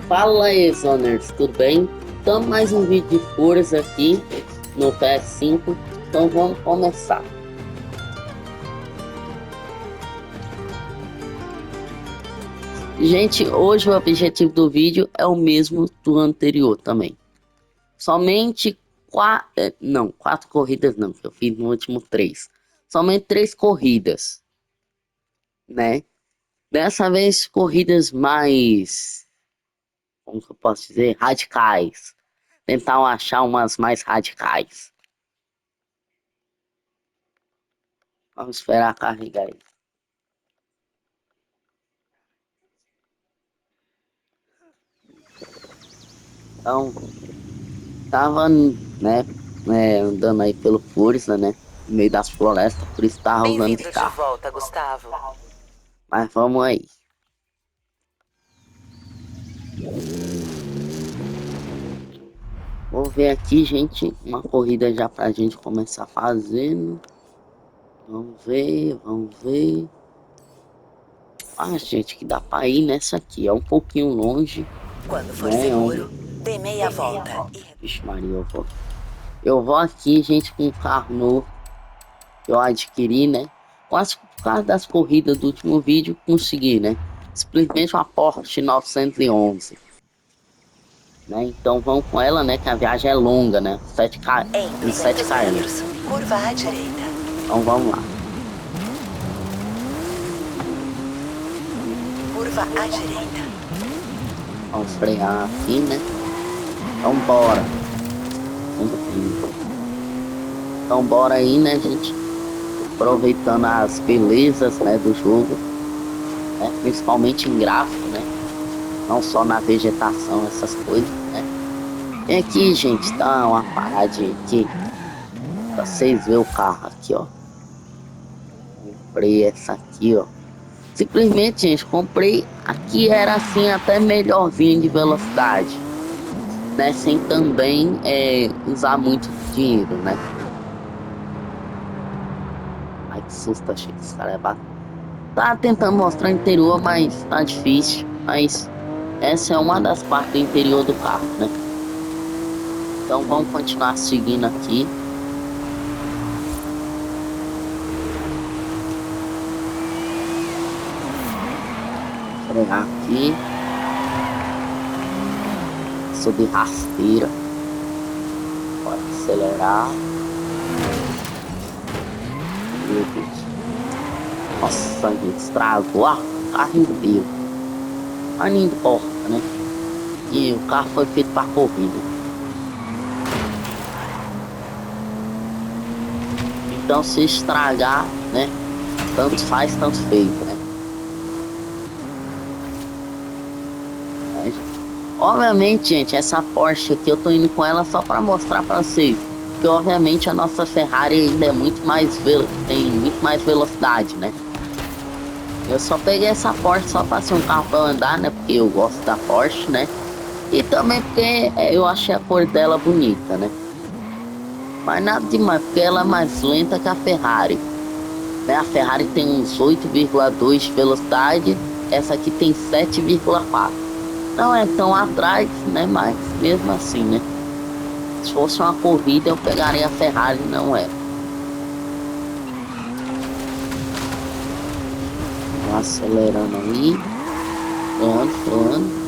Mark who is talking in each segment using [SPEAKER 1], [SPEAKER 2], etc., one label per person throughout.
[SPEAKER 1] Fala aí, Zoners, tudo bem? Então, mais um vídeo de Forza aqui no PS5. Então, vamos começar. Gente, hoje o objetivo do vídeo é o mesmo do anterior também. Somente quatro corridas não, que eu fiz no último três. Somente três corridas, né? Dessa vez, corridas mais, como que eu posso dizer, radicais. Tentar achar umas mais radicais. Vamos esperar carregar aí. Então, tava, né, andando aí pelo Forza, né, no meio das florestas, por isso tava usando de
[SPEAKER 2] Bem-vindo de
[SPEAKER 1] carro.
[SPEAKER 2] volta, Gustavo.
[SPEAKER 1] Mas vamos aí. Vou ver aqui, gente, uma corrida já pra gente começar fazendo. Vamos ver, vamos ver. Ah, gente, que dá pra ir nessa aqui. É um pouquinho longe,
[SPEAKER 2] Quando for
[SPEAKER 1] né?
[SPEAKER 2] seguro, dê meia volta e...
[SPEAKER 1] Vixe Maria, eu vou aqui, gente, com um carro novo que eu adquiri, né? Quase por causa das corridas do último vídeo, consegui, né? Simplesmente uma Porsche 911, né? Então vamos com ela, né? Que a viagem é longa, né?
[SPEAKER 2] Em
[SPEAKER 1] Em 7
[SPEAKER 2] 200
[SPEAKER 1] km.
[SPEAKER 2] metros, curva à direita.
[SPEAKER 1] Então vamos lá.
[SPEAKER 2] Curva à direita.
[SPEAKER 1] Vamos frear aqui, né? Então bora. Então bora aí, né, gente? Aproveitando as belezas, né, do jogo, né? Principalmente em gráfico, né? Não só na vegetação, essas coisas, né? Tem aqui, gente, tá uma paradinha aqui. Pra vocês verem o carro aqui, ó. Comprei essa aqui, ó. Simplesmente, gente, comprei. Aqui era assim, até melhorzinho de velocidade, né? Sem também usar muito dinheiro, né? Ai, que susto, achei que esse cara é bacana. Tá tentando mostrar o interior, mas tá difícil. Mas essa é uma das partes do interior do carro, né? Então vamos continuar seguindo aqui. Frear aqui. Subir rasteira. Pode acelerar. Meu Deus. Nossa, gente, estragou a carro inteiro. Mas não importa, né? E o carro foi feito para corrida. Então se estragar, né? Tanto faz, tanto fez, né? Mas, obviamente, gente, essa Porsche aqui eu tô indo com ela só para mostrar para vocês. Que obviamente a nossa Ferrari ainda é muito mais tem muito mais velocidade, né? Eu só peguei essa Porsche só para ser um carro para andar, né? Porque eu gosto da Porsche, né? E também porque eu achei a cor dela bonita, né? Mas nada demais, porque ela é mais lenta que a Ferrari, né? A Ferrari tem uns 8,2 de velocidade, essa aqui tem 7,4. Não é tão atrás, né? Mas mesmo assim, né? Se fosse uma corrida, eu pegaria a Ferrari, não é? Vou acelerando aí, freando, freando.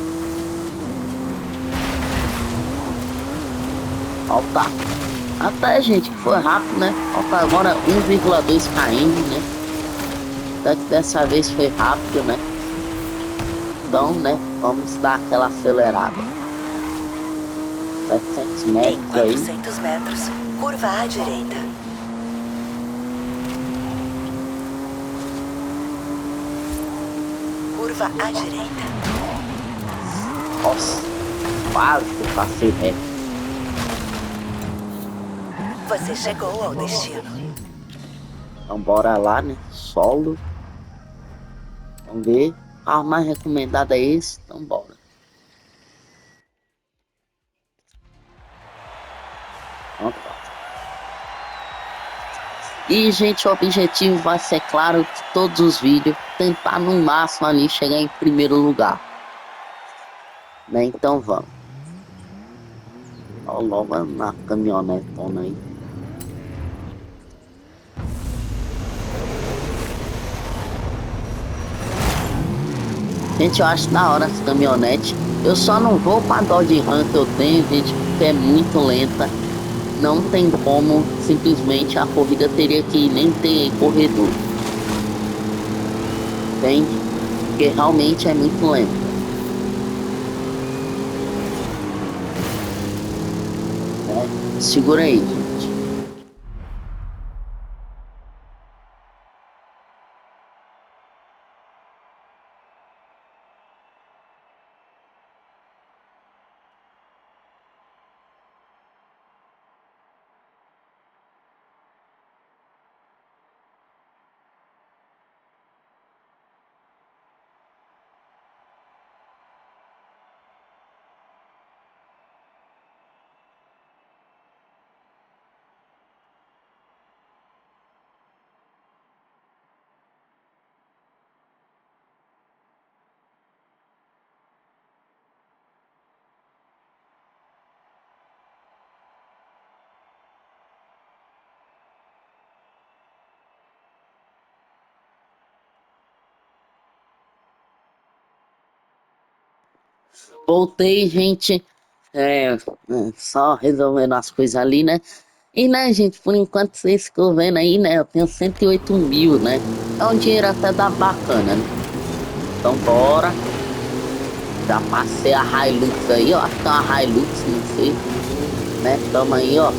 [SPEAKER 1] Falta até, gente, que foi rápido, né? Falta agora 1,2 km, né? Até que dessa vez foi rápido, né? Então, né? Vamos dar aquela acelerada. 700
[SPEAKER 2] Em
[SPEAKER 1] metros aí.
[SPEAKER 2] 400 metros, curva à direita. Curva à direita.
[SPEAKER 1] Nossa, quase que eu passei reto.
[SPEAKER 2] Você chegou ao destino.
[SPEAKER 1] Então bora lá, né? Solo. Vamos ver. O carro mais recomendado é esse. Então bora. Pronto. E, gente, o objetivo vai ser, claro, de todos os vídeos, tentar no máximo ali chegar em primeiro lugar. Né? Então vamos. Ó, logo na caminhonetona aí. Gente, eu acho da hora essa caminhonete. Eu só não vou pra Dodge Ram que eu tenho, gente, porque é muito lenta. Não tem como, simplesmente a corrida teria que nem ter corredor. Entende? Porque realmente é muito lenta. Né? Segura aí, gente. Voltei, gente. Só resolvendo as coisas ali, né? E, né, gente, por enquanto vocês ficam vendo aí, né? Eu tenho 108 mil, né? É um dinheiro até dá bacana, né? Então, bora. Já passei a Hilux aí, ó. Acho que é uma Hilux, não sei, né? Tamo aí, ó.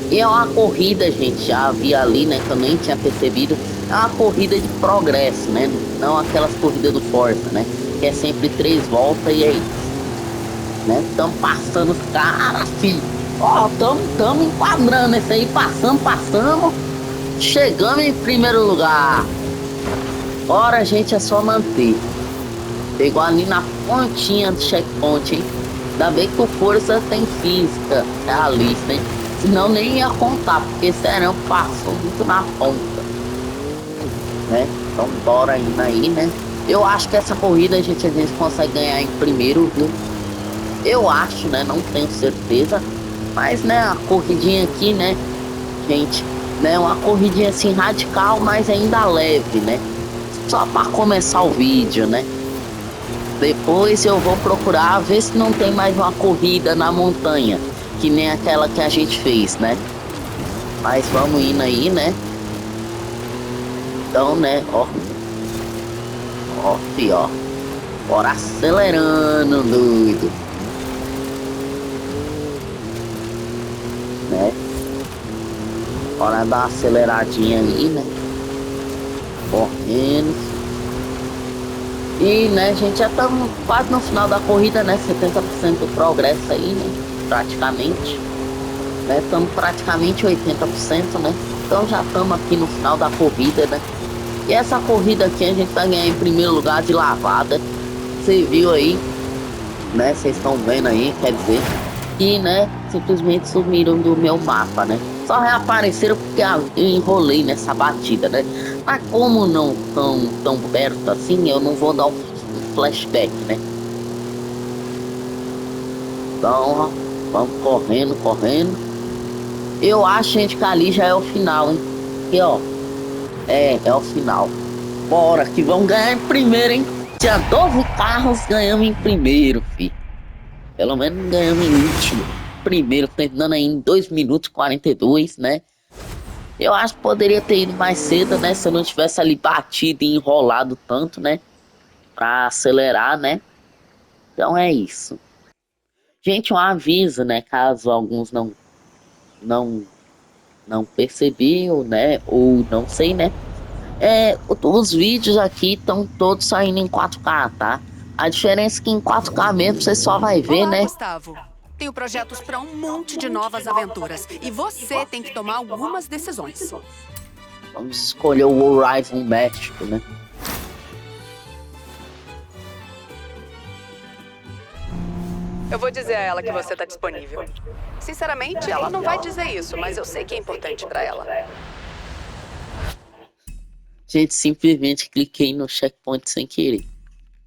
[SPEAKER 1] E é uma corrida, gente. Já vi ali, né? Que eu nem tinha percebido. É uma corrida de progresso, né? Não aquelas corridas do Forza, né? Que é sempre 3 voltas e é isso, né? Tamo passando os caras, filho. Ó, tamo enquadrando esse aí. Passamos. Chegamos em primeiro lugar. Ora, gente, é só manter. Pegou ali na pontinha do checkpoint, hein? Ainda bem que o Força tem física realista, hein? Senão nem ia contar, porque serão passou muito na ponta, né? Então bora indo aí, né? Eu acho que essa corrida a gente às vezes consegue ganhar em primeiro, viu? Eu acho, né? Não tenho certeza. Mas, né, a corridinha aqui, né, gente, né? Uma corridinha assim radical, mas ainda leve, né? Só para começar o vídeo, né? Depois eu vou procurar ver se não tem mais uma corrida na montanha, que nem aquela que a gente fez, né? Mas vamos indo aí, né? Então, né, ó, fi, ó. Bora acelerando, doido, né? Bora dar uma aceleradinha aí, né? Correndo. E, né, gente, já estamos quase no final da corrida, né? 70% do progresso aí, né? Praticamente. Né? Estamos praticamente 80%, né? Então já estamos aqui no final da corrida, né? E essa corrida aqui a gente vai ganhar em primeiro lugar de lavada. Você viu aí, né? Vocês estão vendo aí, quer dizer. E, né, simplesmente sumiram do meu mapa, né? Só reapareceram porque eu enrolei nessa batida, né? Mas como não tão perto assim, eu não vou dar um flashback, né? Então, ó, vamos correndo. Eu acho, gente, que ali já é o final, hein? Aqui, ó. É o final. Bora, que vamos ganhar em primeiro, hein? Tinha 12 carros, ganhamos em primeiro, fi. Pelo menos ganhamos em último. Primeiro, terminando aí em 2 minutos e 42, né? Eu acho que poderia ter ido mais cedo, né? Se eu não tivesse ali batido e enrolado tanto, né? Pra acelerar, né? Então é isso. Gente, um aviso, né? Caso alguns não, não percebiam, né? Ou não sei, né? Os vídeos aqui estão todos saindo em 4K, tá? A diferença é que em 4K mesmo você só vai ver,
[SPEAKER 3] Olá,
[SPEAKER 1] né?
[SPEAKER 3] Gustavo. Tenho projetos para um monte de novas aventuras e você tem que tomar algumas decisões.
[SPEAKER 1] Vamos escolher o Horizon México, né?
[SPEAKER 3] Eu vou dizer a ela que você está disponível. Sinceramente, ela não vai dizer isso, mas eu sei que é importante para ela.
[SPEAKER 1] Gente, simplesmente cliquei no checkpoint sem querer.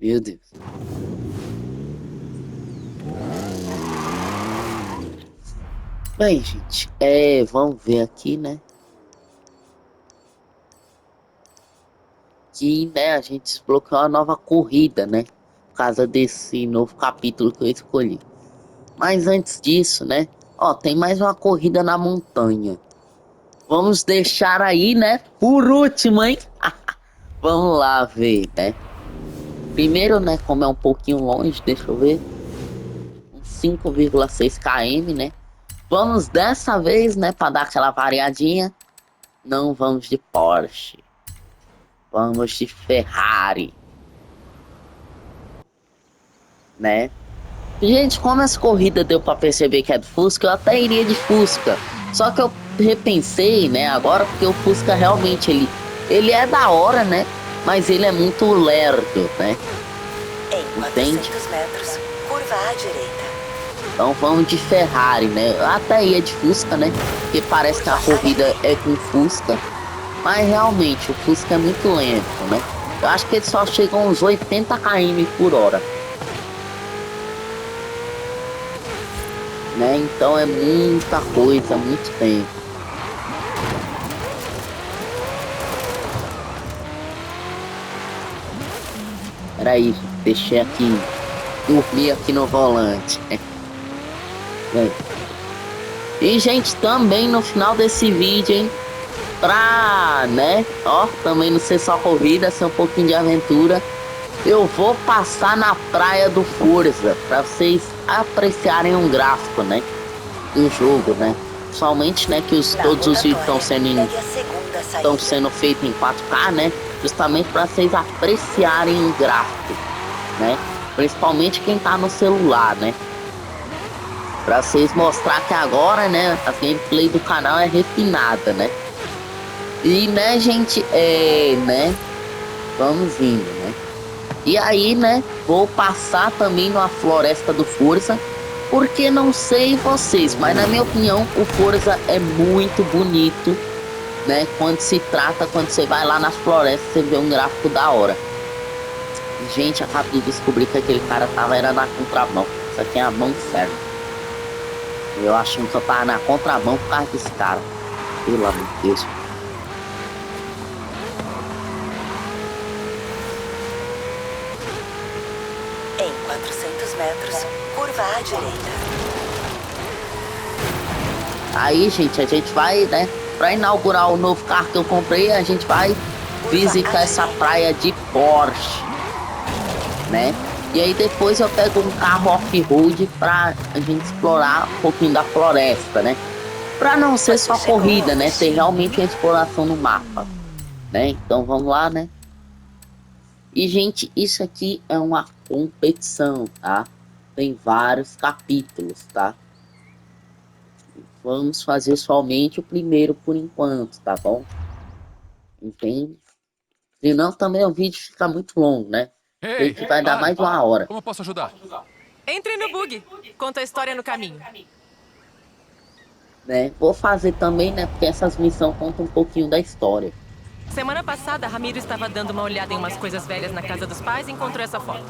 [SPEAKER 1] Meu Deus. Bem, gente, vamos ver aqui, né? Que, né, a gente desbloqueou uma nova corrida, né? Por causa desse novo capítulo que eu escolhi. Mas antes disso, né? Ó, tem mais uma corrida na montanha. Vamos deixar aí, né? Por último, hein? Vamos lá ver, né? Primeiro, né? Como é um pouquinho longe, deixa eu ver. Uns 5,6 km, né? Vamos dessa vez, né? Para dar aquela variadinha. Não vamos de Porsche. Vamos de Ferrari, né? Gente, como essa corrida deu pra perceber que é do Fusca, eu até iria de Fusca. Só que eu repensei, né, agora, porque o Fusca realmente, ele é da hora, né? Mas ele é muito lerdo, né?
[SPEAKER 2] Em
[SPEAKER 1] Entende?
[SPEAKER 2] 400 metros, curva à direita.
[SPEAKER 1] Então vamos de Ferrari, né? Eu até ia de Fusca, né? Porque parece que a corrida é com Fusca. Mas realmente, o Fusca é muito lento, né? Eu acho que ele só chega a uns 80 km por hora. Né? Então é muita coisa, muito tempo. Peraí, deixei aqui, dormir aqui no volante. Bem. E gente, também no final desse vídeo, hein, pra, né, ó, também não ser só corrida, ser um pouquinho de aventura, eu vou passar na praia do Forza, pra vocês apreciarem um gráfico, né, do jogo, né, somente, né, que todos os vídeos estão sendo feitos em 4K, né, justamente para vocês apreciarem o gráfico, né, principalmente quem tá no celular, né, pra vocês mostrar que agora, né, a gameplay do canal é refinada, né, e, né, gente, né, vamos indo, né, e aí, né, vou passar também na floresta do Forza, porque não sei vocês, mas na minha opinião o Forza é muito bonito, né? Quando você vai lá nas florestas, você vê um gráfico da hora. Gente, acabo de descobrir que aquele cara era na contramão. Isso aqui é a mão certa. Eu achando que eu tava na contramão por causa desse cara. Pelo amor de Deus.
[SPEAKER 2] Em 400 metros, curva à direita.
[SPEAKER 1] Aí, gente, a gente vai, né? Pra inaugurar o novo carro que eu comprei, a gente vai visitar essa praia de Porsche, né? E aí depois eu pego um carro off-road pra a gente explorar um pouquinho da floresta, né? Pra não ser só corrida, né? Ter realmente a exploração no mapa, né? Então vamos lá, né? E, gente, isso aqui é uma competição, tá? Tem vários capítulos, tá? Vamos fazer somente o primeiro por enquanto, tá bom? Entende? Senão também o vídeo fica muito longo, né?
[SPEAKER 4] Ei,
[SPEAKER 1] Que vai dar
[SPEAKER 4] pare.
[SPEAKER 1] mais de 1 hora,
[SPEAKER 4] Como eu posso ajudar?
[SPEAKER 5] Entre no bug. Conta a história no caminho.
[SPEAKER 1] né? Vou fazer também, né? Porque essas missões contam um pouquinho da história.
[SPEAKER 5] Semana passada, Ramiro estava dando uma olhada em umas coisas velhas na casa dos pais e encontrou essa foto.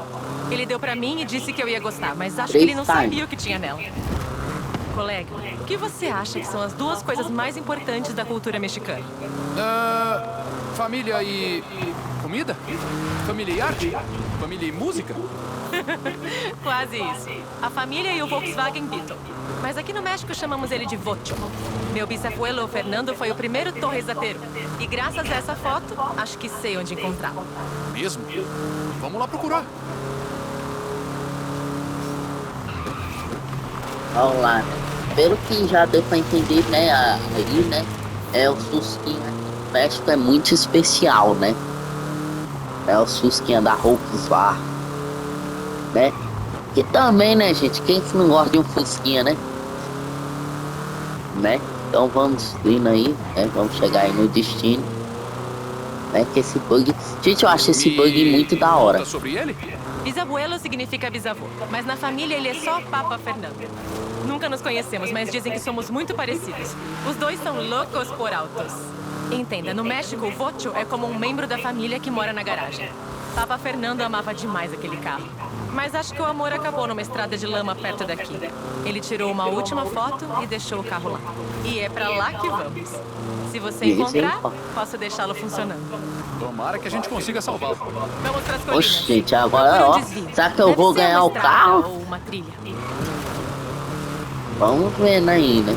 [SPEAKER 5] Ele deu pra mim e disse que eu ia gostar, mas acho que ele não sabia o que tinha nela. Colega, o que você acha que são as duas coisas mais importantes da cultura mexicana?
[SPEAKER 4] Família e comida? Família e arte? Família e música?
[SPEAKER 5] Quase isso. A família e o Volkswagen Beetle. Mas aqui no México chamamos ele de Vocho. Meu bisabuelo Fernando foi o primeiro torrezateiro. E graças a essa foto, acho que sei onde encontrá-lo.
[SPEAKER 4] Mesmo? Vamos lá procurar.
[SPEAKER 1] Vamos lá, né? Pelo que já deu pra entender, né? Aí, né? O Fusquinha do México é muito especial, né? É o Fusquinha da Volkswagen, né? Que também, né, gente? Quem que não gosta de um Fusquinha, né? Então vamos indo aí, né? Vamos chegar aí no destino, né? Que esse bug... Gente, eu acho esse bug muito da hora.
[SPEAKER 4] Conta sobre ele?
[SPEAKER 5] Bisabuelo significa bisavô, mas na família ele é só Papa Fernando. Nunca nos conhecemos, mas dizem que somos muito parecidos. Os dois são loucos por autos. Entenda, no México, o Vocho é como um membro da família que mora na garagem. Papa Fernando amava demais aquele carro. Mas acho que o amor acabou numa estrada de lama perto daqui. Ele tirou uma última foto e deixou o carro lá. E é pra lá que vamos. Se você encontrar, posso deixá-lo funcionando.
[SPEAKER 4] Tomara que a gente consiga salvá-lo.
[SPEAKER 5] Vamos pras colinas.
[SPEAKER 1] Oxe, gente, agora, ó. Será que eu vou ganhar o carro?
[SPEAKER 5] Ou uma trilha.
[SPEAKER 1] Vamos vendo aí, né?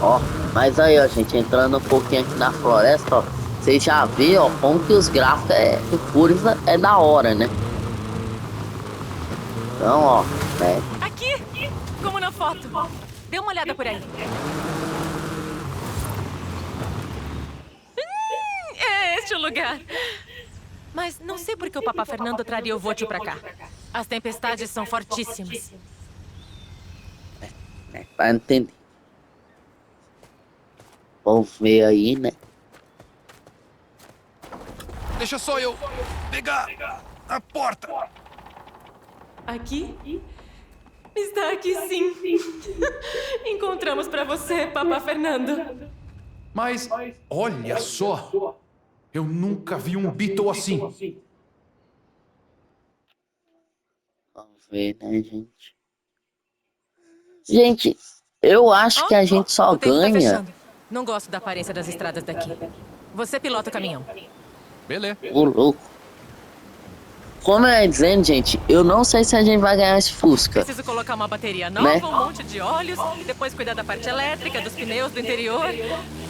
[SPEAKER 1] Ó, mas aí, ó, gente, entrando um pouquinho aqui na floresta, ó. Vocês já viram, ó, como que os gráficos do Forza é da hora, né? Então, ó, né?
[SPEAKER 5] Aqui! Como na foto. Dê uma olhada por aí. É este o lugar. Mas não sei por que o Papa Fernando traria o Voto pra cá. As tempestades são fortíssimas.
[SPEAKER 1] Pra entender. Vamos ver aí, né?
[SPEAKER 4] Deixa só eu pegar a porta.
[SPEAKER 5] Aqui? Está aqui sim. Encontramos pra você, Papa Fernando.
[SPEAKER 4] Mas olha só. Eu nunca vi um Beetle assim.
[SPEAKER 1] Vamos ver, né, gente? Gente, eu acho que a gente só
[SPEAKER 5] O tempo tá
[SPEAKER 1] ganha.
[SPEAKER 5] fechando. Não gosto da aparência das estradas daqui. Você pilota o caminhão.
[SPEAKER 4] Beleza.
[SPEAKER 1] Ô, louco. Como eu ia dizendo, gente, eu não sei se a gente vai ganhar esse Fusca.
[SPEAKER 5] Preciso colocar uma bateria nova,
[SPEAKER 1] Né?
[SPEAKER 5] um monte de óleos, e depois cuidar da parte elétrica, dos pneus, do interior.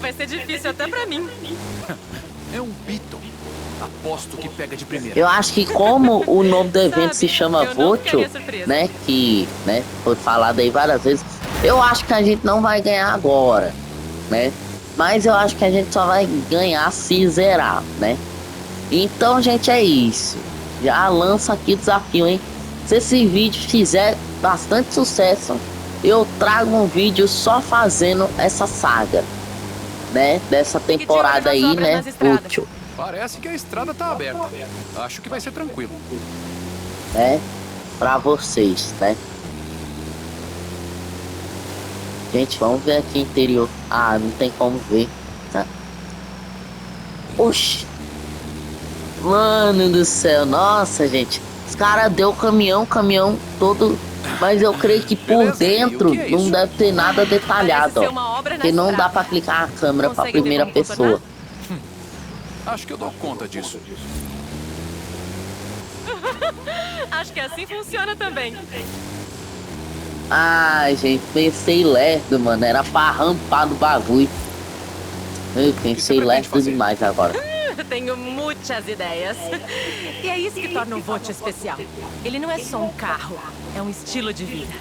[SPEAKER 5] Vai ser difícil até pra mim.
[SPEAKER 4] É um Beetle. Aposto que pega de primeira.
[SPEAKER 1] Eu acho que como o nome do evento se chama
[SPEAKER 5] eu não
[SPEAKER 1] Voto,
[SPEAKER 5] ficaria surpresa.
[SPEAKER 1] né, que, né, foi falado aí várias vezes, eu acho que a gente não vai ganhar agora, né, mas eu acho que a gente só vai ganhar se zerar, né. Então, gente, é isso. Já lança aqui o desafio, hein. Se esse vídeo fizer bastante sucesso, eu trago um vídeo só fazendo essa saga, né, dessa temporada aí, né, útil.
[SPEAKER 4] Parece que a estrada tá aberta. Acho que vai ser tranquilo.
[SPEAKER 1] Né? Pra vocês, né? Gente, vamos ver aqui interior. Ah, não tem como ver. Tá? Oxi. Mano do céu, nossa, gente. Os caras deu o caminhão todo. Mas eu creio que por
[SPEAKER 4] Beleza,
[SPEAKER 1] dentro
[SPEAKER 4] e o que é
[SPEAKER 1] não
[SPEAKER 4] isso?
[SPEAKER 1] deve ter nada detalhado,
[SPEAKER 5] Parece ser
[SPEAKER 1] ó.
[SPEAKER 5] uma obra na
[SPEAKER 1] Porque não dá
[SPEAKER 5] estrada.
[SPEAKER 1] pra clicar a câmera pra
[SPEAKER 5] Consegue ver
[SPEAKER 1] primeira
[SPEAKER 5] como
[SPEAKER 1] pessoa.
[SPEAKER 5] contornar?
[SPEAKER 4] Acho que eu dou conta disso.
[SPEAKER 5] Acho que assim funciona também.
[SPEAKER 1] Ai, gente, pensei lerdo, mano. Era pra rampar no bagulho. Eu pensei
[SPEAKER 4] pretende
[SPEAKER 1] lerdo
[SPEAKER 4] fazer?
[SPEAKER 1] demais agora.
[SPEAKER 5] Tenho muitas ideias. E é isso que torna o Voto especial. Ele não é só um carro, é um estilo de vida.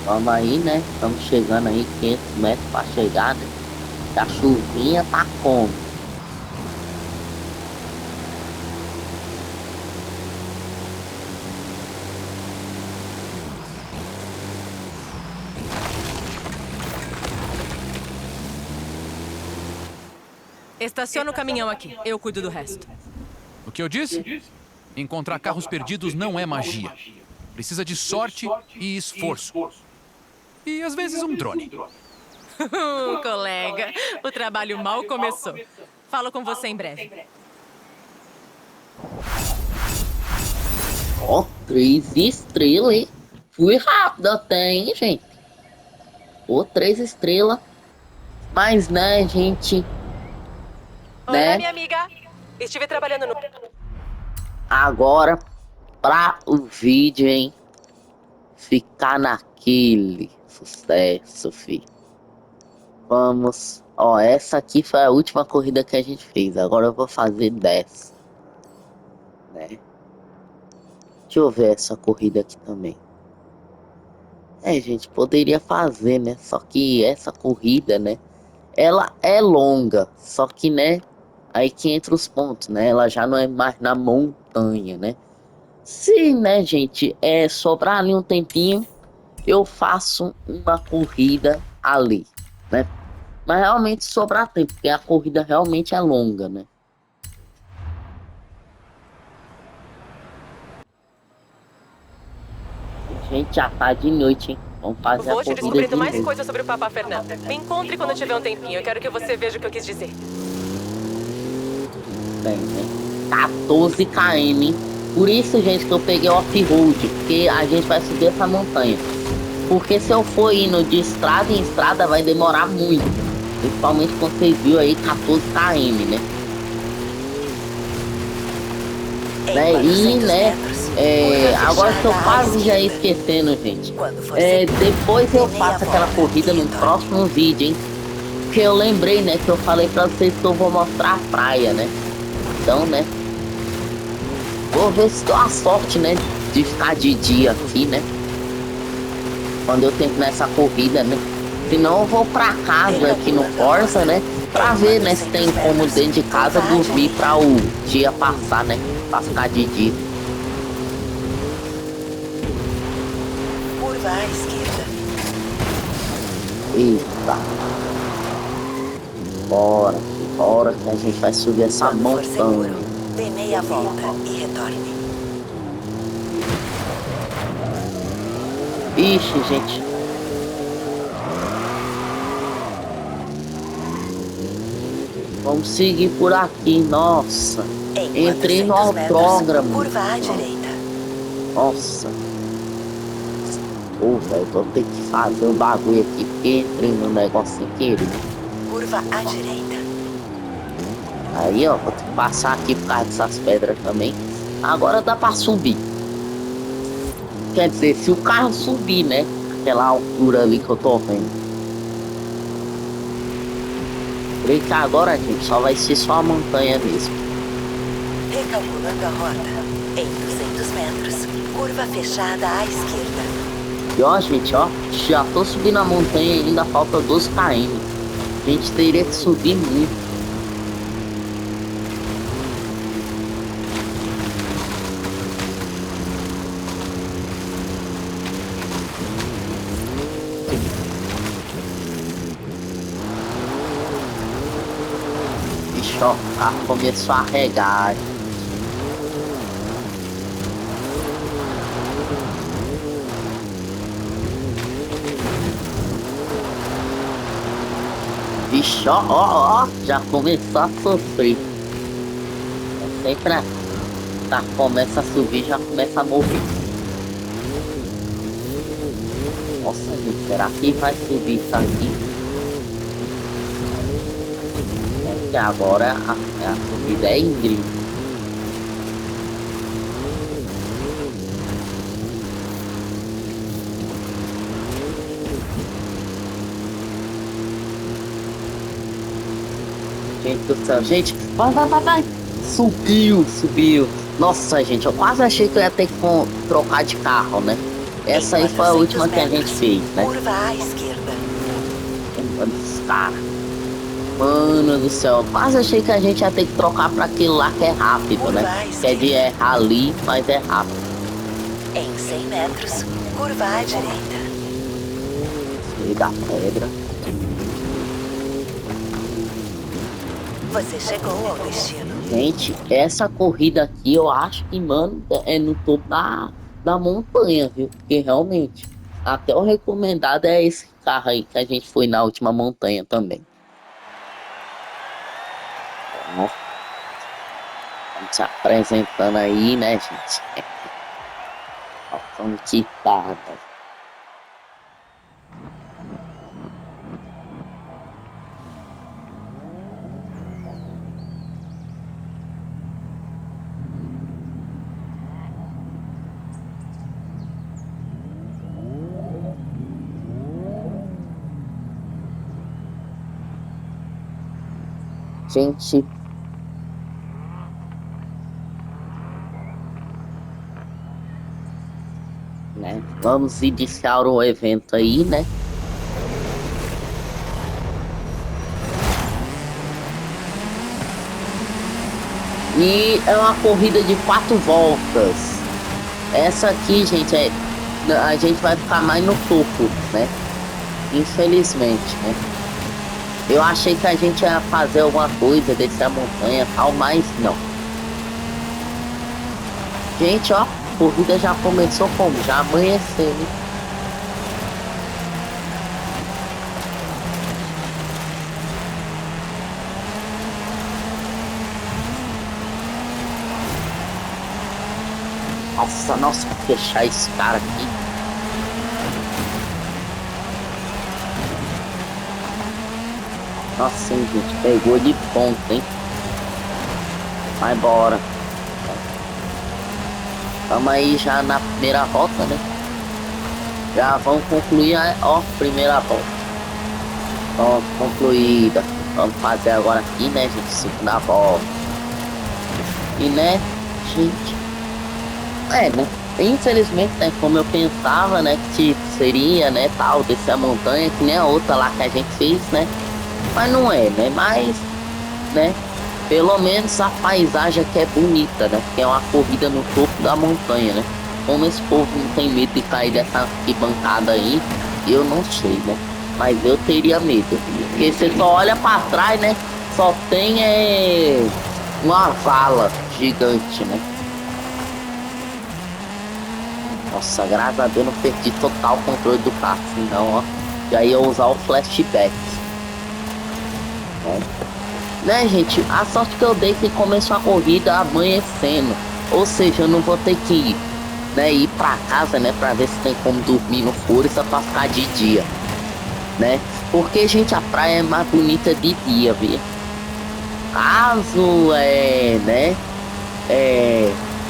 [SPEAKER 1] Vamos aí, né? Estamos chegando aí, 500 metros pra chegar, né? A chuvinha tá como?
[SPEAKER 5] Estaciona o caminhão aqui, eu cuido do resto.
[SPEAKER 4] O que eu disse? Encontrar carros perdidos não é magia. Precisa de sorte e esforço. E às vezes um drone.
[SPEAKER 5] Colega, o trabalho mal começou. Falo com você em breve.
[SPEAKER 1] Ó, 3 estrelas, hein? Fui rápido até, hein, gente? Ô, 3 estrelas. Mas, né, gente?
[SPEAKER 5] Olá,
[SPEAKER 1] Né?
[SPEAKER 5] minha amiga. Estive trabalhando no...
[SPEAKER 1] Agora, pra o vídeo, hein? Ficar naquele sucesso, filho. Vamos. Ó, essa aqui foi a última corrida que a gente fez. Agora eu vou fazer 10. Né? Deixa eu ver essa corrida aqui também. É, gente, poderia fazer, né? Só que essa corrida, né? Ela é longa. Só que, né? Aí que entra os pontos, né? Ela já não é mais na montanha, né? Se, né, gente, sobrar ali um tempinho, eu faço uma corrida ali, né? Mas realmente sobrar tempo, porque a corrida realmente é longa, né? Gente, já tá de noite, hein? Vamos fazer
[SPEAKER 5] Vou
[SPEAKER 1] a
[SPEAKER 5] te
[SPEAKER 1] corrida
[SPEAKER 5] descobrindo
[SPEAKER 1] de
[SPEAKER 5] mais
[SPEAKER 1] novo.
[SPEAKER 5] coisas sobre o Papa Fernando. Me encontre quando tiver um tempinho. Eu quero que você veja o que eu quis dizer.
[SPEAKER 1] Bem, né? 14 km, hein? Por isso, gente, que eu peguei off-road, porque a gente vai subir essa montanha. Porque se eu for indo de estrada em estrada, vai demorar muito. Principalmente quando você viu aí 14 km, né?
[SPEAKER 2] Em
[SPEAKER 1] Né? E,
[SPEAKER 2] 400
[SPEAKER 1] né,
[SPEAKER 2] metros, curva
[SPEAKER 1] agora estou
[SPEAKER 2] fechada à
[SPEAKER 1] quase já
[SPEAKER 2] esquerda.
[SPEAKER 1] esquecendo, gente.
[SPEAKER 2] Quando for seguir,
[SPEAKER 1] Depois
[SPEAKER 2] dê
[SPEAKER 1] eu
[SPEAKER 2] meia
[SPEAKER 1] faço aquela
[SPEAKER 2] volta
[SPEAKER 1] corrida
[SPEAKER 2] e
[SPEAKER 1] no
[SPEAKER 2] retorne.
[SPEAKER 1] próximo vídeo, hein? Porque eu lembrei, né, que eu falei pra vocês que eu vou mostrar a praia, né? Então, né, vou ver se dou a sorte, né, de ficar de dia aqui, né? Quando eu terminar essa corrida, né? Senão eu vou pra casa aqui no Forza, né? Pra ver, né, se tem como dentro de casa dormir pra o dia passar, né? Pra ficar de dia.
[SPEAKER 2] Curva à esquerda.
[SPEAKER 1] Eita. Bora, bora que a gente vai subir essa
[SPEAKER 2] Quando for seguro,
[SPEAKER 1] montanha.
[SPEAKER 2] dê meia volta e retorne.
[SPEAKER 1] Ixi, gente. Vamos seguir por aqui, nossa.
[SPEAKER 2] Em
[SPEAKER 1] Entrei no
[SPEAKER 2] 400 metros,
[SPEAKER 1] autódromo.
[SPEAKER 2] curva à direita.
[SPEAKER 1] Nossa. Pô, velho, vou ter que fazer o bagulho aqui, porque entrei no negócio sem querer.
[SPEAKER 2] Curva à direita.
[SPEAKER 1] Aí, ó, vou ter que passar aqui por causa dessas pedras também. Agora dá pra subir. Quer dizer, se o carro subir, né? Aquela altura ali que eu tô vendo. Creio que agora, gente, só vai ser só a montanha mesmo.
[SPEAKER 2] Recalculando a rota. Em 200 metros, curva fechada à esquerda.
[SPEAKER 1] E ó, gente, ó, já tô subindo a montanha e ainda falta 12 km. A gente teria que subir muito. Vixe, ó, o carro começou a regar. Vixe, ó, já começou a sofrer. É sempre assim. Tá, começa a subir, já começa a morrer. Nossa, gente, será que vai subir isso aqui? É que agora a subida é íngreme. Gente do céu, gente, vai. Subiu. Nossa, gente, eu quase achei que eu ia ter que trocar de carro, né? Essa aí foi a última que a gente fez, né?
[SPEAKER 2] Curva à esquerda.
[SPEAKER 1] Mano do céu, quase achei que a gente ia ter que trocar pra aquele lá que é rápido, né? Que é de rally, mas é rápido.
[SPEAKER 2] Em 100 metros, curva à direita.
[SPEAKER 1] E da pedra.
[SPEAKER 2] Você chegou ao destino.
[SPEAKER 1] Gente, essa corrida aqui eu acho que, mano, é no topo da montanha, viu? Porque realmente, até o recomendado é esse carro aí que a gente foi na última montanha também. Ó, vamos se apresentando aí, né, gente? Ó, como que tá, né? Gente, né? Vamos iniciar o evento aí, né? E é uma corrida de 4 voltas. Essa aqui, gente, a gente vai ficar mais no topo, né? Infelizmente, né? Eu achei que a gente ia fazer alguma coisa, descer a montanha e tal, mas não. Gente, ó, a corrida já começou como? Já amanhecendo. Nossa, vou fechar esse cara aqui. Nossa, hein, gente, pegou de ponta, hein? Vai embora. Tamo aí já na primeira volta, né? Já vamos concluir a primeira volta. Pronto, concluída. Vamos fazer agora aqui, né, gente? Segunda volta. E, né, gente... né? Infelizmente, né, como eu pensava, né, que seria, né, tal, descer a montanha, que nem a outra lá que a gente fez, né? Mas não é, né? Mas, né? Pelo menos a paisagem aqui é bonita, né? Porque é uma corrida no topo da montanha, né? Como esse povo não tem medo de cair dessa arquibancada aí, eu não sei, né? Mas eu teria medo. Porque você só olha pra trás, né? Só tem uma vala gigante, né? Nossa, graças a Deus não perdi total o controle do carro, senão, ó, já ia usar o flashback. Né, gente? A sorte que eu dei que começou a corrida amanhecendo. Ou seja, eu não vou ter que ir, né, ir pra casa, né, pra ver se tem como dormir no Força pra ficar de dia, né? Porque, gente, a praia é mais bonita de dia, viu? Caso, né?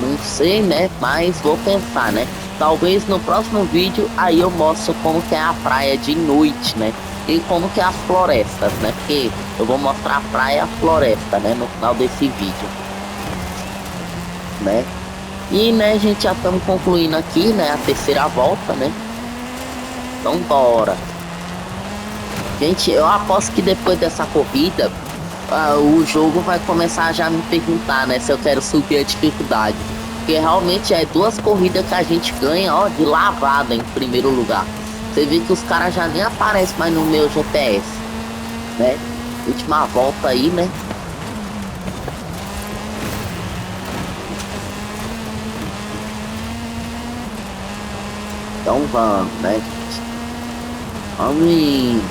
[SPEAKER 1] Não sei, né? Mas vou pensar, né? Talvez no próximo vídeo aí eu mostro como que é a praia de noite, né? E como que é as florestas, né? Porque eu vou mostrar a praia e a floresta, né? No final desse vídeo, né? E, né, gente, já estamos concluindo aqui, né? A terceira volta, né? Então, bora. Gente, eu aposto que depois dessa corrida, o jogo vai começar a já me perguntar, né? Se eu quero subir a dificuldade. Porque realmente é 2 corridas que a gente ganha, ó, de lavada em primeiro lugar. Você vê que os caras já nem aparecem mais no meu GPS, né? Última volta aí, né? Então vamos, né? Vamos indo.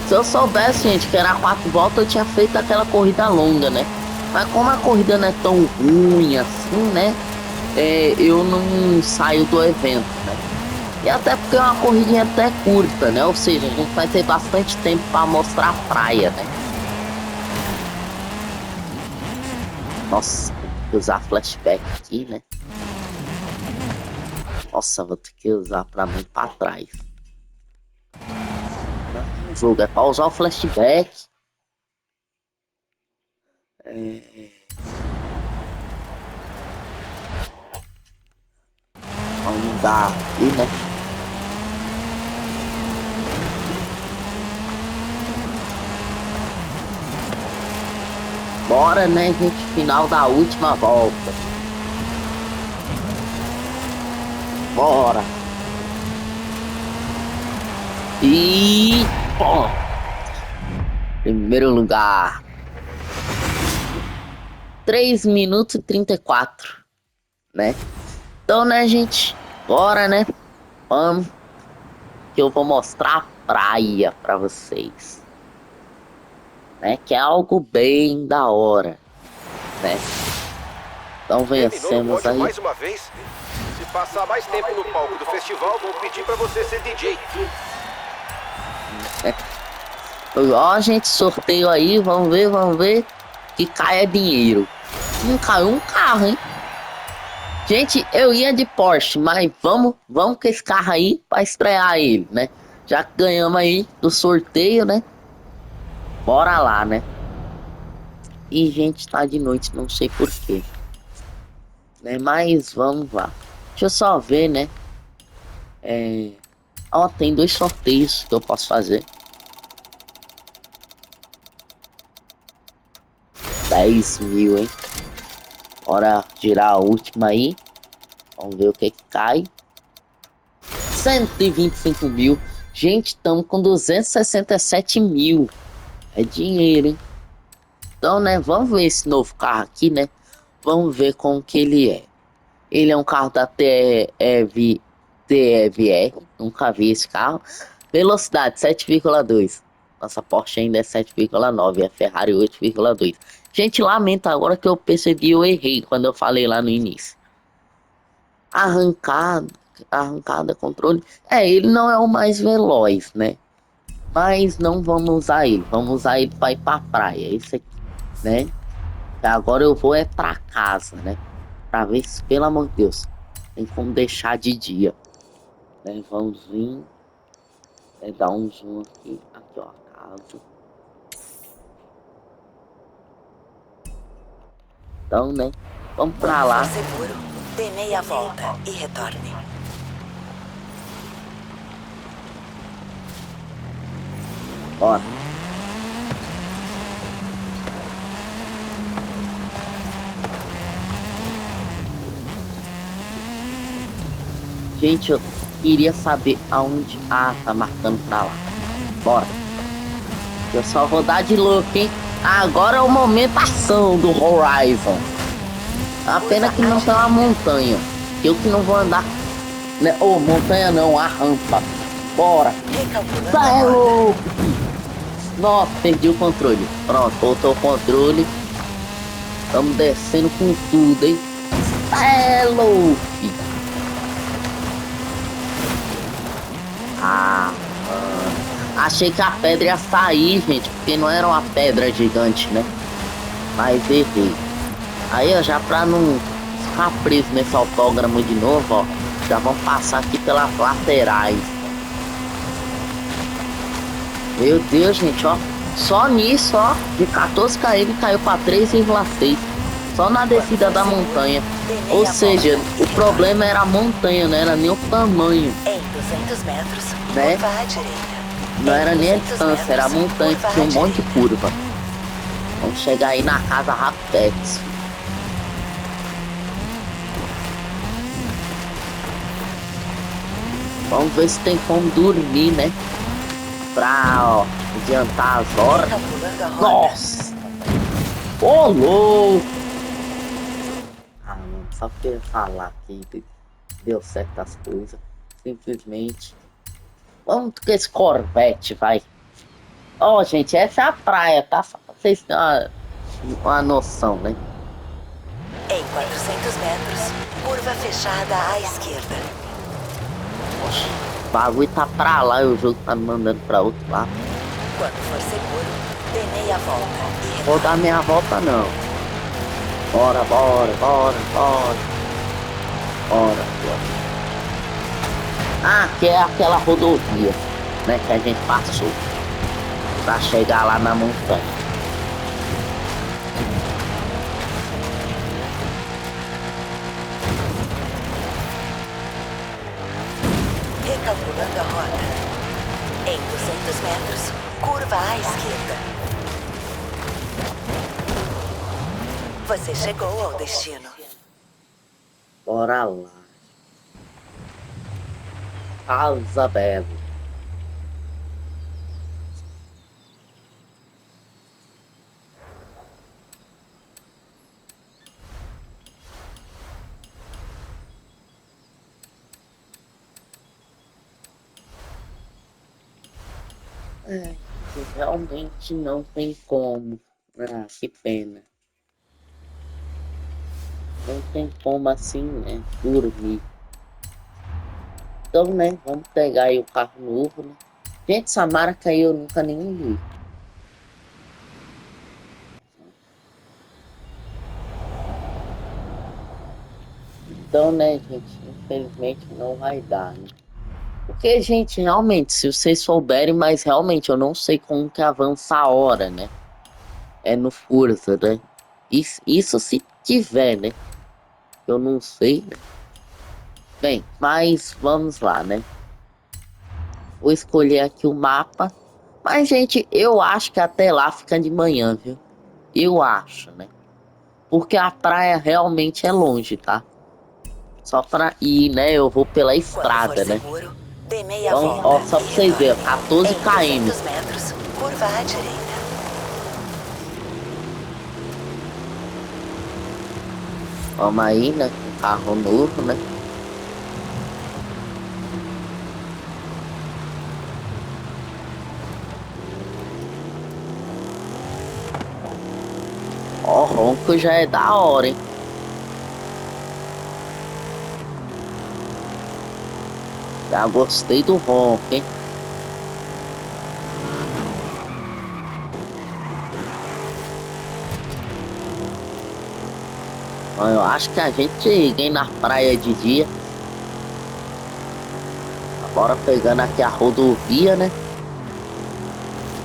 [SPEAKER 1] Se eu soubesse, gente, que era 4 voltas, eu tinha feito aquela corrida longa, né? Mas como a corrida não é tão ruim assim, né? Eu não saio do evento, né? E até porque é uma corridinha até curta, né? Ou seja, a gente vai ter bastante tempo para mostrar a praia, né? Nossa, vou ter que usar flashback aqui, né? Nossa, vou ter que usar pra mim pra trás. O jogo é pra usar o flashback. Vamos dar aqui, né? Bora, né, gente? Final da última volta. Bora. E... Bom. Primeiro lugar. 3 minutos e 34. Né? Então, né, gente? Bora, né? Vamos. Que eu vou mostrar a praia pra vocês. Né? Que é algo bem da hora. Né? Então vencemos aí.
[SPEAKER 6] Mais uma vez. Se passar mais tempo no palco do festival, vou pedir pra você ser DJ.
[SPEAKER 1] Ó, gente, sorteio aí, vamos ver. Que caia dinheiro. Não caiu um carro, hein? Gente, eu ia de Porsche, mas vamos com esse carro aí pra estrear ele, né? Já que ganhamos aí do sorteio, né? Bora lá, né? E, gente, tá de noite, não sei porquê. Né? Mas vamos lá. Deixa eu só ver, né? Ó, tem 2 sorteios que eu posso fazer. 10 mil, hein? Bora girar a última aí. Vamos ver o que cai. 125 mil. Gente, estamos com 267 mil. É dinheiro, hein? Então, né? Vamos ver esse novo carro aqui, né? Vamos ver como que ele é. Ele é um carro da TEVR. Nunca vi esse carro. Velocidade 7,2. Nossa Porsche ainda é 7,9. É Ferrari 8,2. Gente, lamento agora que eu percebi, eu errei quando eu falei lá no início. Arrancada, arrancada, controle. Ele não é o mais veloz, né? Mas não vamos usar ele. Vamos usar ele pra ir pra praia. Esse aqui, né? Agora eu vou pra casa, né? Pra ver se, pelo amor de Deus, tem como deixar de dia. Né? Vamos vir. Dar um zoom aqui. Aqui, ó, a casa. Então, né? Vamos pra lá.
[SPEAKER 2] For seguro, dê meia volta e retorne.
[SPEAKER 1] Bora. Gente, eu queria saber aonde... Ah, tá marcando pra lá. Bora. Eu só vou dar de louco, hein? Agora é o momento ação do Horizon. A pena que não tem uma montanha. Eu que não vou andar... Né? Oh, montanha não, a rampa. Bora. Sai, louco. Nossa, perdi o controle. Pronto, voltou o controle. Estamos descendo com tudo, hein? É louco. Achei que a pedra ia sair, gente, porque não era uma pedra gigante, né? Mas errei. Aí, ó, já pra não ficar preso nesse autódromo de novo, ó, já vamos passar aqui pelas laterais. Meu Deus, gente, ó. Só nisso, ó, de 14 km caiu pra 3,6. Só na descida da montanha. Ou seja, o problema era a montanha, não era nem o tamanho.
[SPEAKER 2] Em 200 metros,
[SPEAKER 1] né?
[SPEAKER 2] curva à direita.
[SPEAKER 1] Não era nem a distância, era a montanha que tinha um monte de curva. Vamos chegar aí na casa Rapex. Vamos ver se tem como dormir, né? Pra, ó, adiantar as horas. Nossa! Ô, louco! Ah, mano, só queria falar que deu certo as coisas. Simplesmente. Vamos com esse Corvette, vai. Ó, gente, essa é a praia, tá? Só pra vocês terem uma noção, né?
[SPEAKER 2] Em 400 metros, curva fechada à esquerda.
[SPEAKER 1] Oxe, o bagulho tá pra lá e o jogo tá me mandando pra outro lado.
[SPEAKER 2] Quando for seguro, dê meia volta e
[SPEAKER 1] Vou dar meia volta não. Bora, bora, bora, bora. Bora, bora. Ah, que é aquela rodovia, né, que a gente passou pra chegar lá na montanha.
[SPEAKER 2] recalculando a rota. Em 200 metros, curva à esquerda. Você chegou ao destino.
[SPEAKER 1] Bora lá. Casa Belo. Realmente não tem como. Ah, que pena. Não tem como assim, né? Dormir. Então, né? Vamos pegar aí o carro novo, né? Gente, essa marca aí eu nunca nem vi. Então, né, gente? Infelizmente não vai dar, né? Porque, gente, realmente, se vocês souberem, mas realmente eu não sei como que avança a hora, né? É no Forza, né? Isso se tiver, né? Eu não sei, né? Bem, mas vamos lá, né? Vou escolher aqui o mapa. Mas, gente, eu acho que até lá fica de manhã, viu? Eu acho, né? Porque a praia realmente é longe, tá? Só pra ir, né? Eu vou pela estrada, né?
[SPEAKER 2] Seguro, dê meia
[SPEAKER 1] Então,
[SPEAKER 2] volta
[SPEAKER 1] ó, só pra vocês verem, 14
[SPEAKER 2] em
[SPEAKER 1] km.
[SPEAKER 2] 200 metros, curva à direita.
[SPEAKER 1] Vamos aí, né? Carro novo, né? Ó, ronco já é da hora, hein? Já gostei do ronco, hein? Eu acho que a gente ganha na praia de dia. Agora pegando aqui a rodovia, né?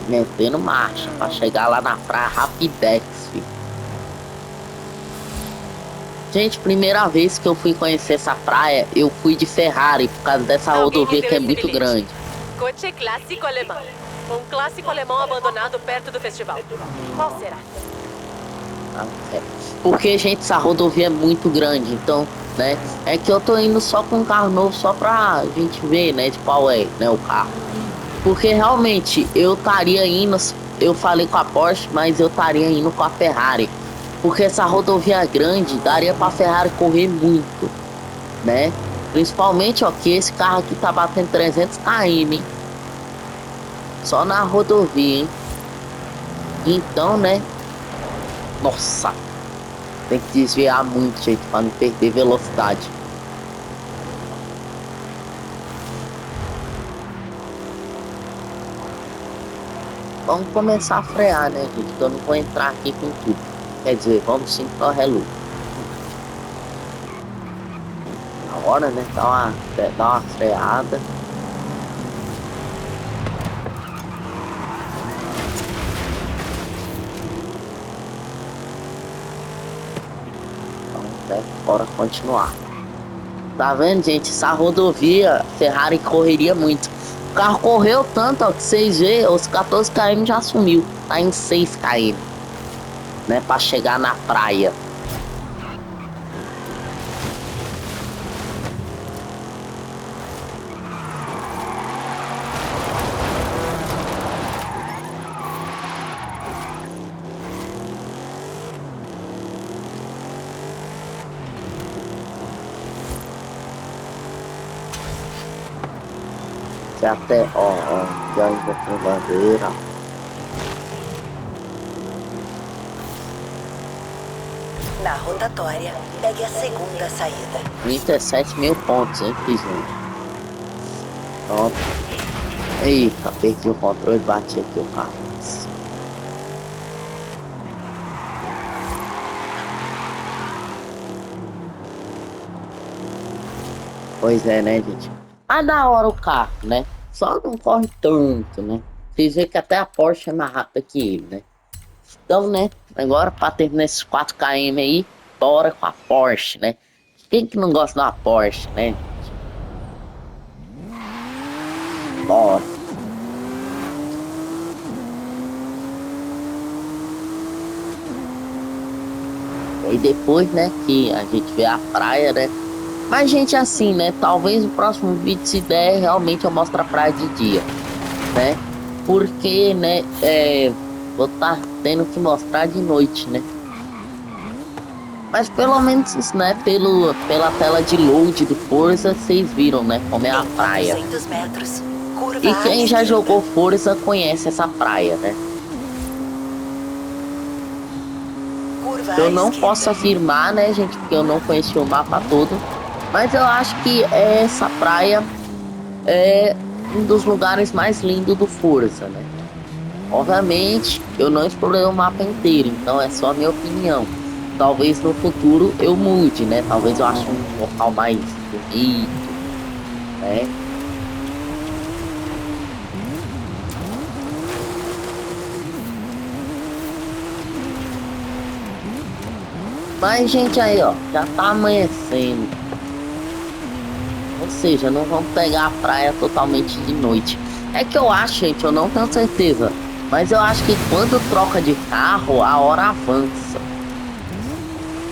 [SPEAKER 1] Metendo marcha pra chegar lá na praia rapidex, filho. Gente, primeira vez que eu fui conhecer essa praia, eu fui de Ferrari por causa dessa rodovia que é muito grande.
[SPEAKER 5] Coche clássico alemão. Um clássico alemão abandonado perto do festival. Qual será?
[SPEAKER 1] Porque, gente, essa rodovia é muito grande, então, né? É que eu tô indo só com um carro novo, só pra gente ver, né, de qual é, né, o carro. Porque realmente eu estaria indo, eu falei com a Porsche, mas eu estaria indo com a Ferrari. Porque essa rodovia grande daria pra Ferrari correr muito, né? Principalmente, ó, que esse carro aqui tá batendo 300 km, hein? Só na rodovia, hein? Então, né? Nossa, tem que desviar muito, gente, pra não perder velocidade. Vamos começar a frear, né, gente? Que eu não vou entrar aqui com tudo. Quer dizer, vamos sim correr luz. Agora, né, dá uma freada. Bora continuar. Tá vendo, gente? Essa rodovia Ferrari correria muito. O carro correu tanto, ó, que vocês vê, os 14 km já sumiu. Tá em 6 km, né? Pra chegar na praia. Até, ó, já ainda tem bandeira.
[SPEAKER 2] Na rotatória, pegue a segunda saída.
[SPEAKER 1] 37 mil pontos, hein, Pizinho? Pronto. Eita, perdi o controle e bati aqui o carro. Pois é, né, gente? Ah, da hora o carro, né? Só não corre tanto, né? Vocês veem que até a Porsche é mais rápida que ele, né? Então, né? Agora, pra terminar esses 4 km aí, bora com a Porsche, né? Quem que não gosta de uma Porsche, né? Bora. E depois, né, que a gente vê a praia, né? Mas, gente, assim, né? Talvez o próximo vídeo, se der, realmente eu mostre a praia de dia, né? Porque, né, vou estar tendo que mostrar de noite, né? Mas pelo menos, né, pela tela de load do Forza, vocês viram, né, como é a praia.
[SPEAKER 2] 400 metros, curva
[SPEAKER 1] E quem já
[SPEAKER 2] à
[SPEAKER 1] jogou Forza conhece essa praia, né?
[SPEAKER 2] curva
[SPEAKER 1] Eu
[SPEAKER 2] à
[SPEAKER 1] não
[SPEAKER 2] esquerda.
[SPEAKER 1] posso afirmar, né, gente, porque eu não conheci o mapa todo. Mas eu acho que essa praia é um dos lugares mais lindos do Forza, né? Obviamente, eu não explorei o mapa inteiro, então é só a minha opinião. Talvez no futuro eu mude, né? Talvez eu ache um local mais bonito, né? Mas, gente, aí, ó, já tá amanhecendo. Ou seja, não vamos pegar a praia totalmente de noite. É que eu acho, gente, eu não tenho certeza. Mas eu acho que quando troca de carro, a hora avança.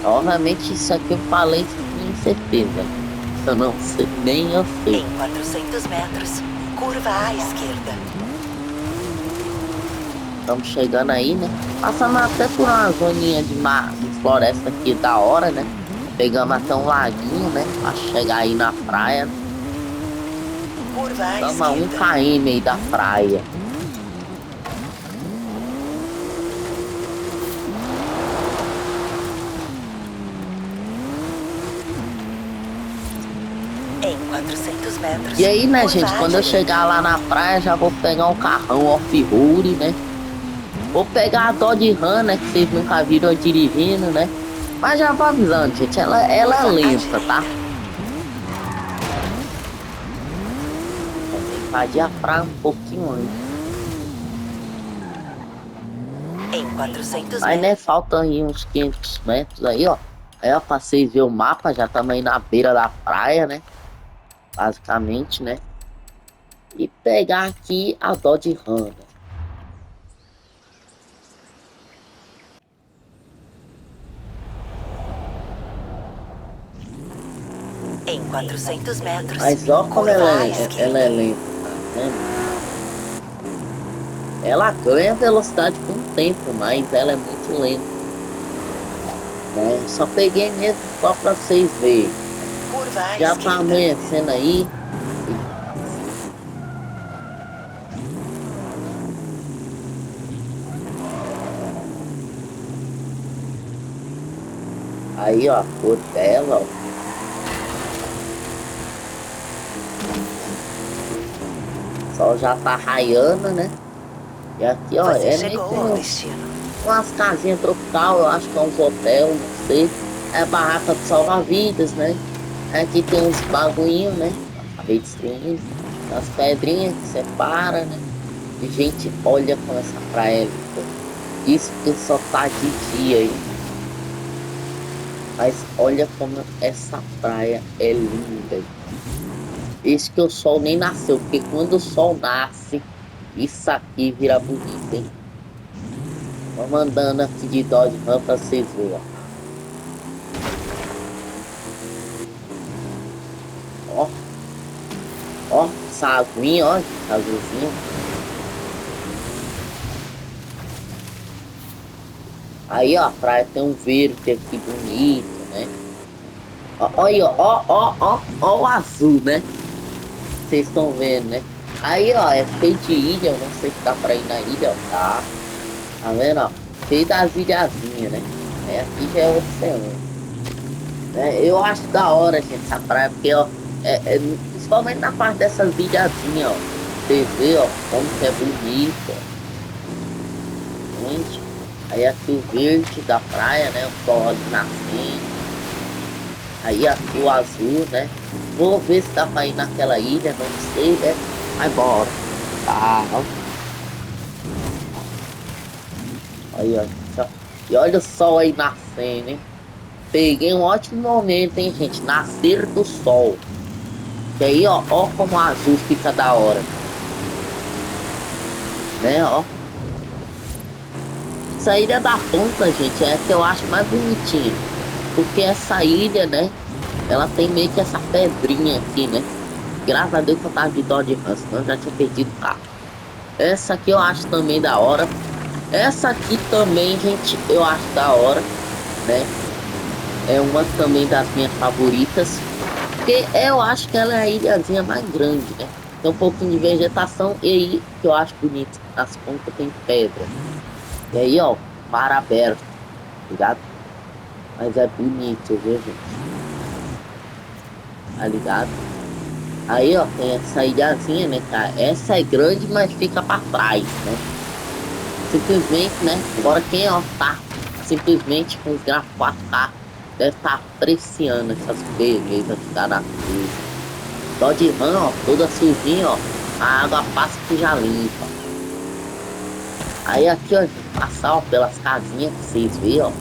[SPEAKER 1] Obviamente, isso aqui eu falei com certeza. Eu não sei, nem eu sei.
[SPEAKER 2] Em 400 metros, curva à esquerda.
[SPEAKER 1] Estamos chegando aí, né? Passamos até por uma zoninha de floresta aqui da hora, né? Pegamos até um laguinho, né? Pra chegar aí na praia.
[SPEAKER 2] Curva à
[SPEAKER 1] Estamos a 1
[SPEAKER 2] esquerda.
[SPEAKER 1] km aí da praia.
[SPEAKER 2] Em 400 metros.
[SPEAKER 1] E aí, né,
[SPEAKER 2] curva
[SPEAKER 1] gente,
[SPEAKER 2] à
[SPEAKER 1] quando eu
[SPEAKER 2] direita.
[SPEAKER 1] chegar lá na praia, já vou pegar um carrão off-road, né? Vou pegar a Dodge Ram, né, que vocês nunca viram eu dirigindo, né? Mas já vou avisando, gente, ela é
[SPEAKER 2] Curva à
[SPEAKER 1] lenta, tá?
[SPEAKER 2] direita.
[SPEAKER 1] Invadir a praia um pouquinho antes.
[SPEAKER 2] Em 400
[SPEAKER 1] Aí,
[SPEAKER 2] metros.
[SPEAKER 1] né, faltam aí uns 500 metros aí, ó. Aí, ó, pra vocês verem o mapa, já estamos aí na beira da praia, né? Basicamente, né? E pegar aqui a Dodge Ram, né?
[SPEAKER 2] Em 400 metros.
[SPEAKER 1] Mas ó como
[SPEAKER 2] Curva à
[SPEAKER 1] ela é
[SPEAKER 2] esquerda.
[SPEAKER 1] lenta, tá vendo? Ela ganha velocidade com o tempo, mas ela é muito lenta, né? Só peguei mesmo só pra vocês verem.
[SPEAKER 2] Curva à
[SPEAKER 1] Já tá
[SPEAKER 2] esquerda.
[SPEAKER 1] amanhecendo aí. Aí, ó, a cor dela, ó. O sol já tá raiando, né? E aqui, ó,
[SPEAKER 2] Você
[SPEAKER 1] é meio
[SPEAKER 2] chegou
[SPEAKER 1] que
[SPEAKER 2] ao destino.
[SPEAKER 1] umas casinhas tropical, eu acho que é uns hotel, não sei. É barraca de salva-vidas, né? Aqui tem uns bagulhinhos, né? Acabei destruindo. As pedrinhas que separa, né? E gente, olha como essa praia é linda. Isso que só tá de dia aí. Mas olha como essa praia é linda. Isso que o sol nem nasceu, porque quando o sol nasce, isso aqui vira bonito, hein? Vamos andando aqui de Dodge Ram pra vocês verem, ó. Ó, ó, essa aguinha, ó, essa azulzinha. Aí, ó, a praia tem um verde aqui bonito, né? Ó, aí, ó o azul, né? Vocês estão vendo, né? Aí, ó, é feito de ilha, eu não sei se dá pra ir na ilha, ó, tá? Tá vendo, ó? Feito das ilhazinhas, né? É, aqui já é o oceano. É, eu acho da hora, gente, essa praia, porque, ó, principalmente na parte dessas ilhazinhas, ó. Você vê, ó, como que é bonito, ó. Gente, aí aqui o verde da praia, né? O sol ali nascendo. Aí aqui o azul, né? Vou ver se dá pra ir naquela ilha, não sei, né? Mas bora. Tá. Aí, ó. E olha o sol aí nascendo, hein? Peguei um ótimo momento, hein, gente? Nascer do sol. E aí, ó como o azul fica da hora. Né, ó. Essa ilha da ponta, gente, é a que eu acho mais bonitinha. Porque essa ilha, né? Ela tem meio que essa pedrinha aqui, né? Graças a Deus que eu tava de dó de ranço, senão eu já tinha perdido o carro. Essa aqui eu acho também da hora. Essa aqui também, gente, eu acho da hora, né? É uma também das minhas favoritas. Porque eu acho que ela é a ilhazinha mais grande, né? Tem um pouquinho de vegetação e aí que eu acho bonito. As pontas tem pedra. E aí, ó, mar aberto, ligado? Mas é bonito, viu, gente? Tá ligado? Aí, ó, tem essa ilhazinha, né, cara? Essa é grande, mas fica pra trás, né? Simplesmente, né? Agora quem, ó, tá simplesmente com os gráficos 4K deve estar apreciando essas belezas da natureza. Dodge Ram, ó, toda sujinha, ó. A água passa que já limpa. Aí aqui, ó, passar, ó, pelas casinhas que vocês veem, ó.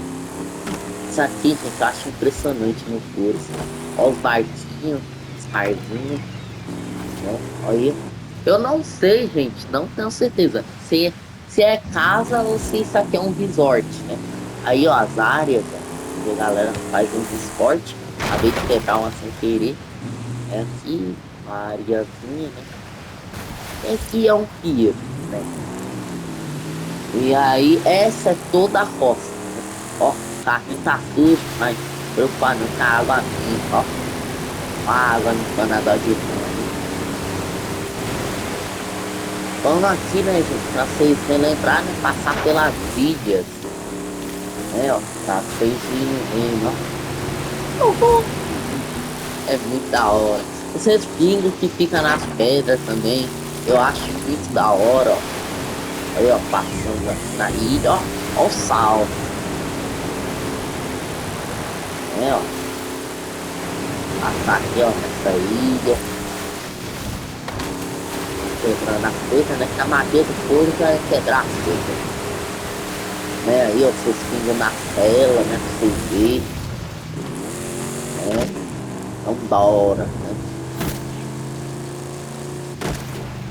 [SPEAKER 1] Isso aqui, gente, eu acho impressionante no curso. Ó os barquinhos, os barzinhos. Olha, eu não sei, gente, não tenho certeza se é casa ou se isso aqui é um resort, né? Aí, ó, as áreas, ó, que a galera faz uns esportes. Acabei de quebrar uma sem querer. É aqui, uma areazinha, né? E aqui é um pier, né? E aí, essa é toda a roça, né? Ó, o carrinho tá sujo, mas preocupado não, tá água limpa, ó. A água limpando a água de banho. Vamos aqui, né, gente, pra vocês relembrarem, né, passar pelas ilhas. Né, ó, pra vocês irem vendo, ó. Uhul. É muito da hora. Os respingos que ficam nas pedras também, eu acho muito da hora, ó. Aí, ó, passando aqui na ilha, ó. Ó o sal. Ó. Passar aqui, ó, nessa ilha. Quebrando as coisas, né? Que a magia do fogo já é quebrar as coisas. Né? Aí, ó, vocês pingam na tela, né? Pra vocês verem. Né? Vambora, né?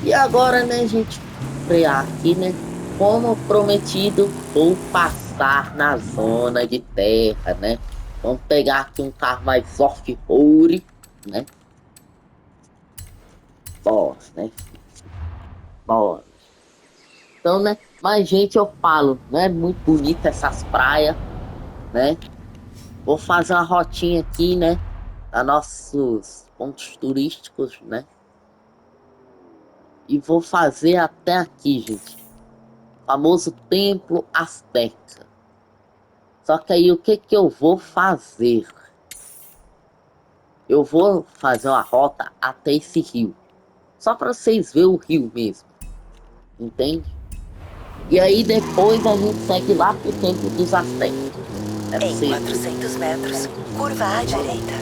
[SPEAKER 1] E agora, né, gente? Frear aqui, né? Como prometido, vou passar na zona de terra, né? Vamos pegar aqui um carro mais off-road, né? Bora, né? Bora. Então, né? Mas, gente, eu falo, né? Muito bonita essas praias, né? Vou fazer uma rotinha aqui, né? A nossos pontos turísticos, né? E vou fazer até aqui, gente. O famoso Templo Azteca. Só que aí o que que eu vou fazer? Eu vou fazer uma rota até esse rio. Só para vocês verem o rio mesmo. Entende? E aí depois a gente segue lá pro Templo dos Aztecas. É
[SPEAKER 2] Em 400 metros, curva à direita.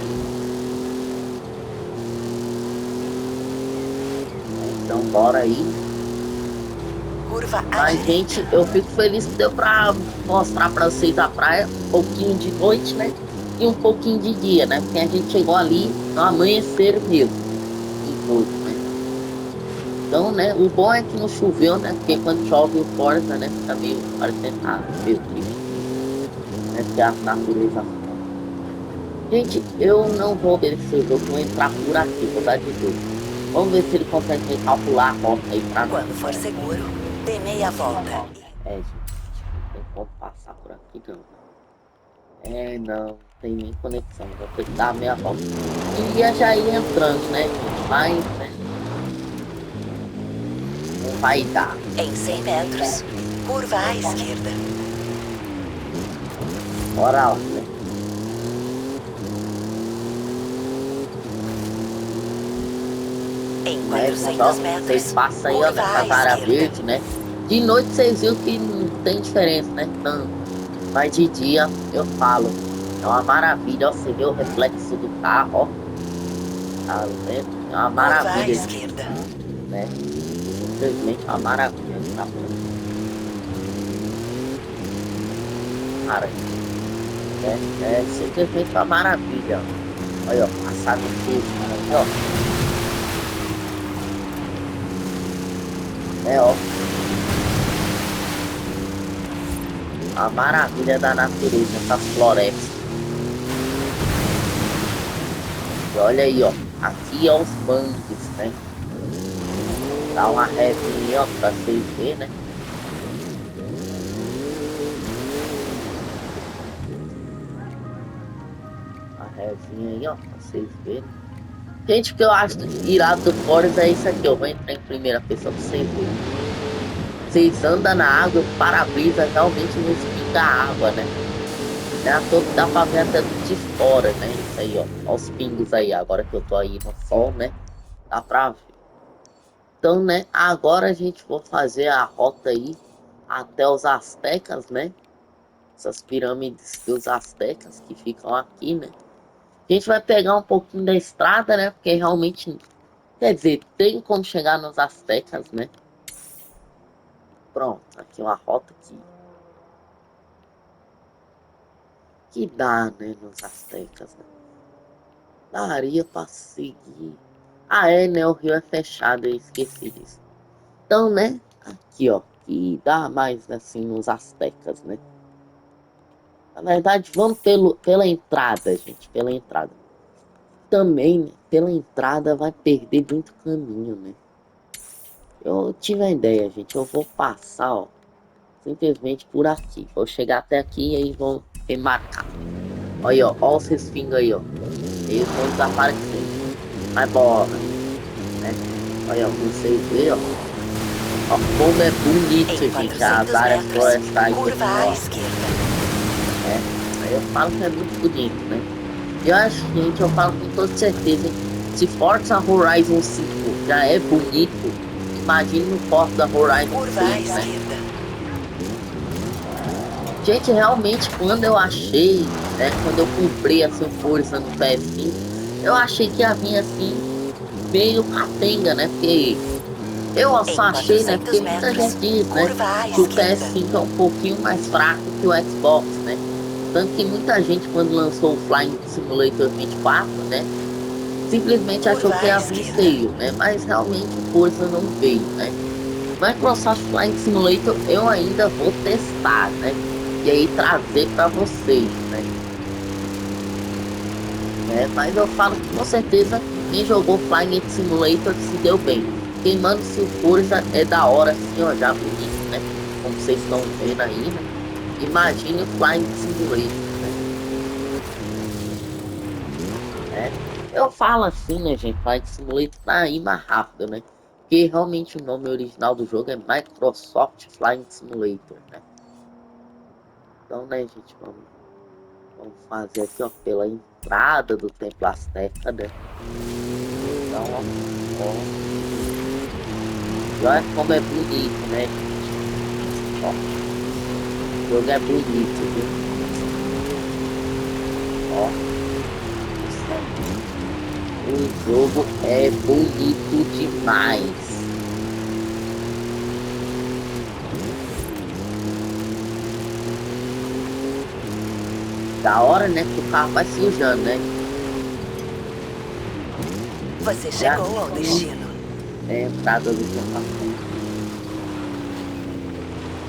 [SPEAKER 1] Então bora aí.
[SPEAKER 2] Curva à
[SPEAKER 1] Mas,
[SPEAKER 2] direita.
[SPEAKER 1] gente, eu fico feliz que deu pra mostrar pra vocês a praia. Um pouquinho de noite, né? E um pouquinho de dia, né? Porque a gente chegou ali no amanhecer mesmo. E tudo, né? Então, né? O bom é que não choveu, né? Porque quando chove o Forza, né? Fica meio parecendo meio triste. Né? Porque a natureza... Gente, eu não vou obedecer o jogo. Vou entrar por aqui, vou dar de tudo. Vamos ver se ele consegue calcular a rota aí pra nós.
[SPEAKER 2] Quando for seguro, dê meia volta.
[SPEAKER 1] É, gente, não tem como passar por aqui não. É, não tem nem conexão, vou ter que dar a meia volta. Queria já ir entrando, né, gente? Mas, né, não vai dar.
[SPEAKER 2] Em 100 metros, curva à esquerda.
[SPEAKER 1] Bora lá, né?
[SPEAKER 2] Em
[SPEAKER 1] Né,
[SPEAKER 2] 400
[SPEAKER 1] só
[SPEAKER 2] metros,
[SPEAKER 1] vocês passam aí, ó,
[SPEAKER 2] curva
[SPEAKER 1] nessa
[SPEAKER 2] à
[SPEAKER 1] vara
[SPEAKER 2] esquerda.
[SPEAKER 1] verde, né? De noite vocês viram que não tem diferença, né? Então, mas de dia, eu falo, é uma maravilha, ó, você vê o reflexo do carro, ó. Tá vendo? É uma
[SPEAKER 2] Curva à
[SPEAKER 1] maravilha,
[SPEAKER 2] esquerda.
[SPEAKER 1] né? Simplesmente uma maravilha, tá bom? Cara, é simplesmente uma maravilha, ó. Olha, ó, passado no queijo, ó. Ó. A maravilha da natureza, essas florestas. E olha aí, ó. Aqui é os mangues, né? Dá uma revinha, ó, pra vocês verem, né? Uma revinha aí, ó, pra vocês verem. Gente, o que eu acho irado do Forza é isso aqui. Eu vou entrar em primeira pessoa pra vocês verem. Vocês andam na água, o para-brisa realmente não espinga a água, né? Dá pra ver até de fora, né? Isso aí, ó. Olha os pingos aí, agora que eu tô aí no sol, né? Dá pra ver. Então, né? Agora a gente vai fazer a rota aí até os Aztecas, né? Essas pirâmides dos Aztecas que ficam aqui, né? A gente vai pegar um pouquinho da estrada, né? Porque realmente, quer dizer, tem como chegar nos Aztecas, né? Pronto, aqui uma rota que dá, né, nos Aztecas, né? Daria pra seguir. Ah, é, né? O rio é fechado, eu esqueci disso. Então, né? Aqui, ó. Que dá mais, assim, nos Aztecas, né? Na verdade, vamos pela entrada, gente. Pela entrada. Também, né, pela entrada vai perder muito caminho, né? Eu tive a ideia, gente. Eu vou passar, ó. Simplesmente por aqui. Vou chegar até aqui e aí vou remarcar. Olha, ó. Olha os respingos aí, ó. Eles vão desaparecer. Vai embora. Né? Olha, vocês verem, ó. Ó, como é bonito, gente, as áreas florestais.
[SPEAKER 2] Curva à esquerda.
[SPEAKER 1] Aí eu falo que é muito bonito, né? Eu acho, gente, eu falo com toda certeza Se Forza Horizon 5 já é bonito, imagine no Forza Horizon
[SPEAKER 2] Curva à
[SPEAKER 1] 6, né?
[SPEAKER 2] esquerda.
[SPEAKER 1] Gente, realmente, quando eu achei, né, quando eu comprei assim, o Forza no PS5, eu achei que ia vir assim, meio capenga, né? Porque eu só achei, né? Porque muita gente diz, né?
[SPEAKER 2] Curva à
[SPEAKER 1] Que o
[SPEAKER 2] esquerda.
[SPEAKER 1] PS5 é um pouquinho mais fraco que o Xbox, né? Tanto que muita gente, quando lançou o Flying Simulator 24, né? Simplesmente achou que ia vir feio, né? Mas realmente o Forza não veio, né? Microsoft Flying Simulator eu ainda vou testar, né? E aí trazer para vocês, né? Mas eu falo que com certeza quem jogou Flying Simulator se deu bem. Quem manda se o Forza é da hora assim, ó, já bonito, né? Como vocês estão vendo aí, né? Imagine o Flying Simulator, né? Eu falo assim, né, gente? Flying Simulator tá aí mais rápido, né? Porque realmente o nome original do jogo é Microsoft Flying Simulator, né? Então, né, gente, vamos fazer aqui, ó, pela entrada do Templo Azteca, né? Então, ó, olha como é bonito, né, gente? Ó, o jogo é bonito, viu? Ó, o jogo é bonito demais. Da hora, né, que o carro vai sujando, né?
[SPEAKER 2] Você chegou ao destino.
[SPEAKER 1] É a entrada do Templo Azteca.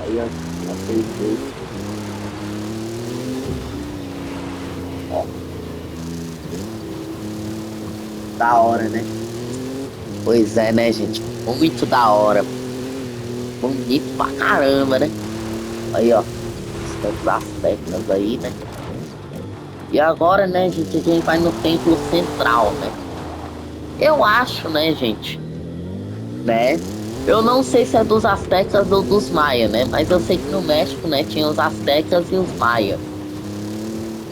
[SPEAKER 1] Aí, ó, acertei. Ó. Da hora, né? Pois é, né, gente? Muito da hora. Bonito pra caramba, né? Aí, ó. Os templos aztecas aí, né? E agora, né, gente, a gente vai no templo central, né? Eu acho, né, gente? Né? Eu não sei se é dos aztecas ou dos maia, né? Mas eu sei que no México, né, tinha os aztecas e os maia.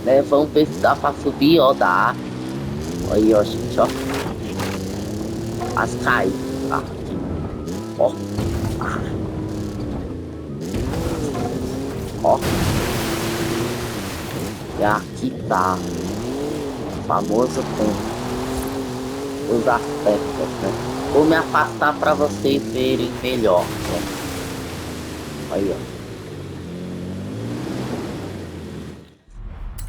[SPEAKER 1] Né? Vamos ver se dá pra subir, ó, dá. Aí, ó, gente, ó. As caídas, tá? Ó. Ó. E aqui tá o famoso templo. Os aztecas, né? Vou me afastar para vocês verem melhor, né? Aí, ó.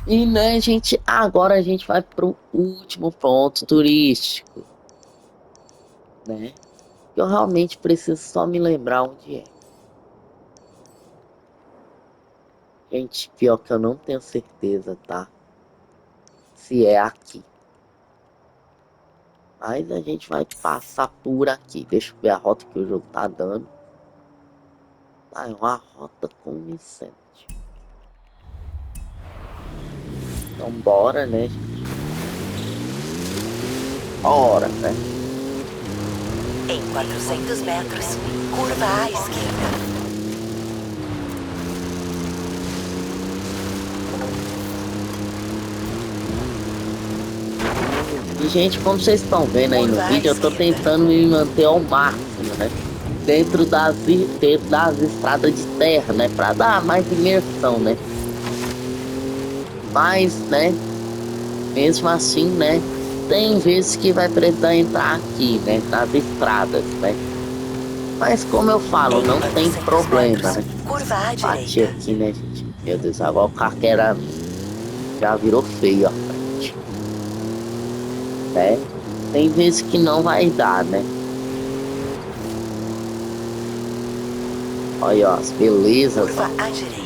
[SPEAKER 1] E, né, gente, agora a gente vai pro último ponto turístico, né? Eu realmente preciso só me lembrar onde é. Gente, pior que eu não tenho certeza, tá? Se é aqui. Mas a gente vai passar por aqui. Deixa eu ver a rota que o jogo tá dando. Ah, é uma rota convincente. Então bora, né, gente? Bora, né?
[SPEAKER 2] Em 400 metros, curva à esquerda.
[SPEAKER 1] E, gente, como vocês estão vendo aí no vídeo, eu tô tentando me manter ao máximo, né? Dentro das estradas de terra, né? Pra dar mais imersão, né? Mas, né? Mesmo assim, né? Tem vezes que vai precisar entrar aqui, né? Nas estradas, né? Mas como eu falo, não tem problema, né?
[SPEAKER 2] Curva à
[SPEAKER 1] Bati
[SPEAKER 2] direita.
[SPEAKER 1] aqui, né, gente? Meu Deus, agora o carro que era já virou feio, ó. Né? Tem vezes que não vai dar, né? Olha, ó, as belezas,
[SPEAKER 2] Curva
[SPEAKER 1] ó.
[SPEAKER 2] à direita.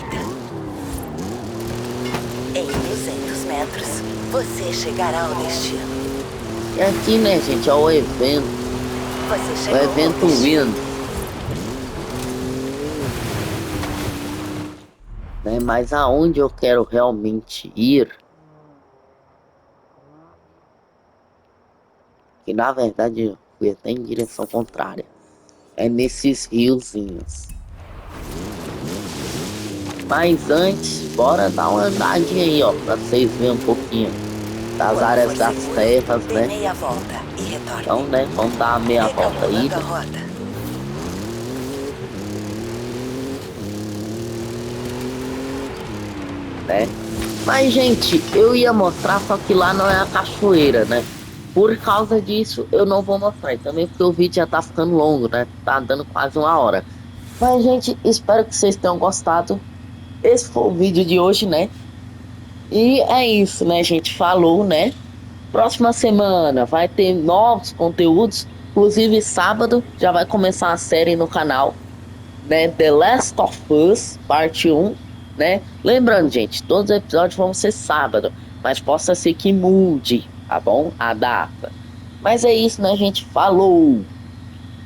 [SPEAKER 2] Em 200 metros, você chegará ao destino.
[SPEAKER 1] E aqui, né, gente, ó, o evento.
[SPEAKER 2] Você
[SPEAKER 1] O
[SPEAKER 2] chegou ao
[SPEAKER 1] evento
[SPEAKER 2] destino.
[SPEAKER 1] Wind. Né? Mas aonde eu quero realmente ir, que na verdade eu fui até em direção contrária, é nesses riozinhos. Mas antes, bora dar uma andadinha aí, ó, pra vocês verem um pouquinho. das
[SPEAKER 2] Quando
[SPEAKER 1] áreas
[SPEAKER 2] for
[SPEAKER 1] das
[SPEAKER 2] seguro,
[SPEAKER 1] terras,
[SPEAKER 2] dê
[SPEAKER 1] né?
[SPEAKER 2] meia volta e retorne.
[SPEAKER 1] Então, né, vamos dar a meia volta aí,
[SPEAKER 2] Recalculando a rota.
[SPEAKER 1] né? Mas, gente, eu ia mostrar, só que lá não é a cachoeira, né? Por causa disso, eu não vou mostrar. E também porque o vídeo já tá ficando longo, né? Tá dando quase 1 hora. Mas, gente, espero que vocês tenham gostado. Esse foi o vídeo de hoje, né? E é isso, né, gente? Falou, né? Próxima semana vai ter novos conteúdos. Inclusive, sábado já vai começar a série no canal, né? The Last of Us, parte 1, né? Lembrando, gente, todos os episódios vão ser sábado, mas possa ser que mude, tá bom? A data. Mas é isso, né, gente? Falou!